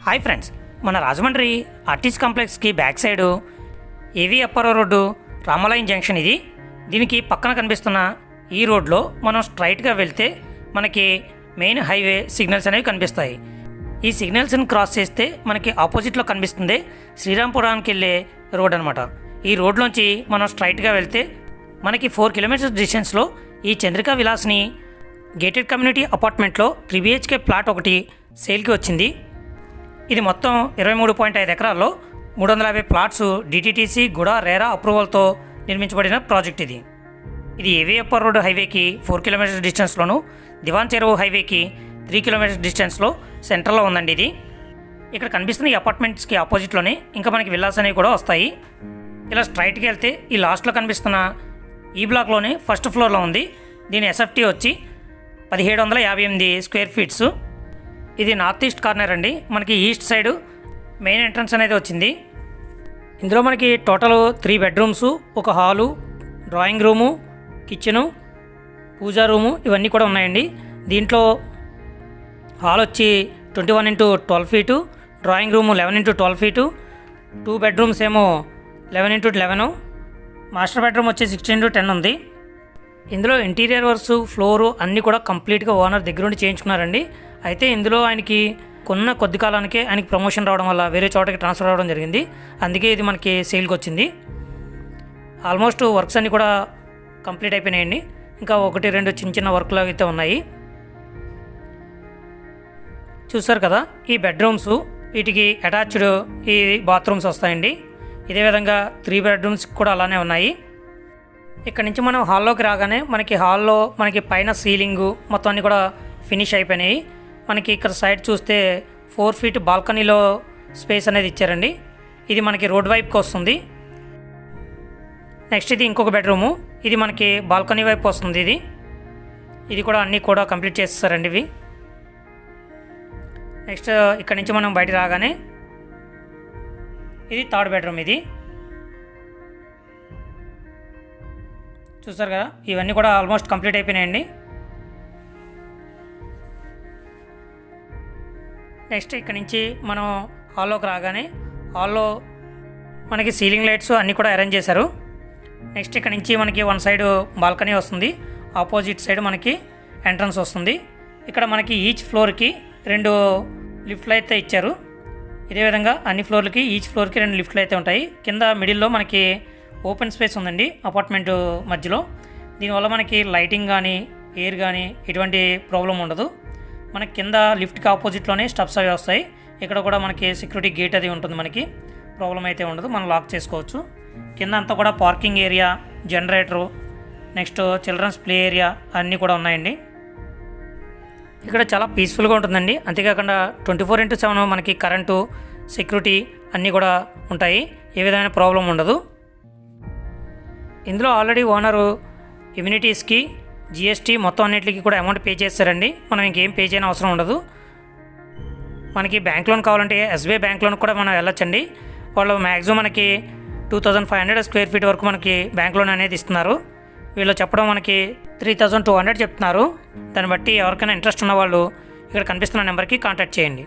Hi friends, మన Rajahmundry RTC కాంప్లెక్స్కి back side ఏవి Apparao road రామాలయం జంక్షన్ ఇది. దీనికి పక్కన కనిపిస్తున్న ఈ రోడ్లో మనం స్ట్రైట్గా వెళ్తే మనకి మెయిన్ హైవే సిగ్నల్స్ అనేవి కనిపిస్తాయి. ఈ సిగ్నల్స్ని క్రాస్ చేస్తే మనకి ఆపోజిట్లో కనిపిస్తుంది శ్రీరాంపురానికి వెళ్ళే రోడ్ అనమాట. ఈ రోడ్లోంచి మనం స్ట్రైట్గా వెళ్తే మనకి 4 కిలోమీటర్స్ డిస్టెన్స్లో ఈ చంద్రికా విలాస్ని గేటెడ్ కమ్యూనిటీ అపార్ట్మెంట్లో 3 BHK ప్లాట్ ఒకటి సేల్కి వచ్చింది. ఇది మొత్తం 23.5 ఎకరాల్లో 350 ప్లాట్స్ డిటిటిసి గుడా రేరా అప్రూవల్తో నిర్మించబడిన ప్రాజెక్ట్ ఇది. ఇది ఏవి అప్పారావు రోడ్ హైవేకి 4 కిలోమీటర్స్ డిస్టెన్స్లోను, దివాన్ చెరువు హైవేకి 3 కిలోమీటర్స్ డిస్టెన్స్లో సెంటర్లో ఉందండి. ఇది ఇక్కడ కనిపిస్తున్న ఈ అపార్ట్మెంట్స్కి ఆపోజిట్లోనే ఇంకా మనకి విల్లాస్ అనేవి కూడా వస్తాయి. ఇలా స్ట్రైట్కి వెళ్తే ఈ లాస్ట్లో కనిపిస్తున్న ఈ బ్లాక్లోనే ఫస్ట్ ఫ్లోర్లో ఉంది. దీని ఎస్ఎఫ్టీ వచ్చి 1758 స్క్వేర్ ఫీట్స్. ఇది నార్త్ ఈస్ట్ కార్నర్ అండి. మనకి ఈస్ట్ సైడ్ మెయిన్ ఎంట్రన్స్ అనేది వచ్చింది. ఇందులో మనకి టోటల్ 3 బెడ్రూమ్స్, ఒక హాలు, డ్రాయింగ్ రూము, కిచెను, పూజా రూము ఇవన్నీ కూడా ఉన్నాయండి. దీంట్లో హాల్ వచ్చి 21x12 feet, drawing room 11x12 feet, 2 bedrooms ఏమో 11x11, మాస్టర్ బెడ్రూమ్ వచ్చి 16x10 ఉంది. ఇందులో ఇంటీరియర్ వర్క్స్, ఫ్లోరు అన్నీ కూడా కంప్లీట్గా ఓనర్ దగ్గర నుండి చేయించుకున్నారండి. అయితే ఇందులో ఆయనకి కొద్ది కాలానికే ఆయనకి ప్రమోషన్ రావడం వల్ల వేరే చోటకి ట్రాన్స్ఫర్ అవ్వడం జరిగింది. అందుకే ఇది మనకి సేల్కి వచ్చింది. ఆల్మోస్ట్ వర్క్స్ అన్నీ కూడా కంప్లీట్ అయిపోయినాయండి. ఇంకా 1-2 చిన్న వర్క్లు అయితే ఉన్నాయి. చూసారు కదా, ఈ బెడ్రూమ్స్ వీటికి అటాచ్డ్ ఈ బాత్రూమ్స్ వస్తాయండి. ఇదే విధంగా 3 బెడ్రూమ్స్ కూడా అలానే ఉన్నాయి. ఇక్కడ నుంచి మనం హాల్లోకి రాగానే మనకి హాల్లో మనకి పైన సీలింగు మొత్తం అన్నీ కూడా ఫినిష్ అయిపోయినాయి. మనకి ఇక్కడ సైడ్ చూస్తే 4 ఫీట్ బాల్కనీలో స్పేస్ అనేది ఇచ్చారండి. ఇది మనకి రోడ్ వైపుకి వస్తుంది. నెక్స్ట్ ఇది ఇంకొక బెడ్రూము. ఇది మనకి బాల్కనీ వైపు వస్తుంది. ఇది కూడా అన్నీ కూడా కంప్లీట్ చేస్తారండి ఇవి. నెక్స్ట్ ఇక్కడ నుంచి మనం బయట రాగానే ఇది 3rd బెడ్రూమ్. ఇది చూసారు కదా, ఇవన్నీ కూడా ఆల్మోస్ట్ కంప్లీట్ అయిపోయినాయండి. నెక్స్ట్ ఇక్కడ నుంచి మనం హాల్లోకి రాగానే హాల్లో మనకి సీలింగ్ లైట్స్ అన్నీ కూడా అరేంజ్ చేశారు. నెక్స్ట్ ఇక్కడ నుంచి మనకి 1 సైడ్ బాల్కనీ వస్తుంది, ఆపోజిట్ సైడ్ మనకి ఎంట్రన్స్ వస్తుంది. ఇక్కడ మనకి ఈచ్ ఫ్లోర్కి 2 లిఫ్ట్లు అయితే ఇచ్చారు. ఇదే విధంగా అన్ని ఫ్లోర్లకి ఈచ్ ఫ్లోర్కి 2 లిఫ్ట్లు అయితే ఉంటాయి. కింద మిడిల్లో మనకి ఓపెన్ స్పేస్ ఉందండి అపార్ట్మెంట్ మధ్యలో. దీనివల్ల మనకి లైటింగ్ కానీ ఎయిర్ కానీ ఎటువంటి ప్రాబ్లం ఉండదు. మనకి కింద లిఫ్ట్కి ఆపోజిట్లోనే స్టెప్స్ అవి వస్తాయి. ఇక్కడ కూడా మనకి సెక్యూరిటీ గేట్ అది ఉంటుంది. మనకి ప్రాబ్లం అయితే ఉండదు, మనం లాక్ చేసుకోవచ్చు. కింద అంతా కూడా parking area, generator, next children's play area అన్నీ కూడా ఉన్నాయండి. ఇక్కడ చాలా పీస్ఫుల్గా ఉంటుందండి. అంతేకాకుండా 24x7 మనకి కరెంటు, సెక్యూరిటీ అన్నీ కూడా ఉంటాయి. ఏ విధమైన ప్రాబ్లం ఉండదు. ఇందులో ఆల్రెడీ ఓనరు ఇమ్యూనిటీస్కి, GST మొత్తం అన్నింటికి కూడా అమౌంట్ పే చేస్తారండి. మనం ఇంకేం పే చేయని అవసరం ఉండదు. మనకి బ్యాంక్ లోన్ కావాలంటే SBI బ్యాంక్ లోన్ కూడా మనం వెళ్ళొచ్చండి. వాళ్ళు మ్యాక్సిమం మనకి 2500 స్క్వేర్ ఫీట్ వరకు మనకి బ్యాంక్ లోన్ అనేది ఇస్తున్నారు. వీళ్ళు చెప్పడం మనకి 3200 చెప్తున్నారు. దాన్ని బట్టి ఎవరికైనా ఇంట్రెస్ట్ ఉన్న వాళ్ళు ఇక్కడ కనిపిస్తున్న నెంబర్కి కాంటాక్ట్ చేయండి.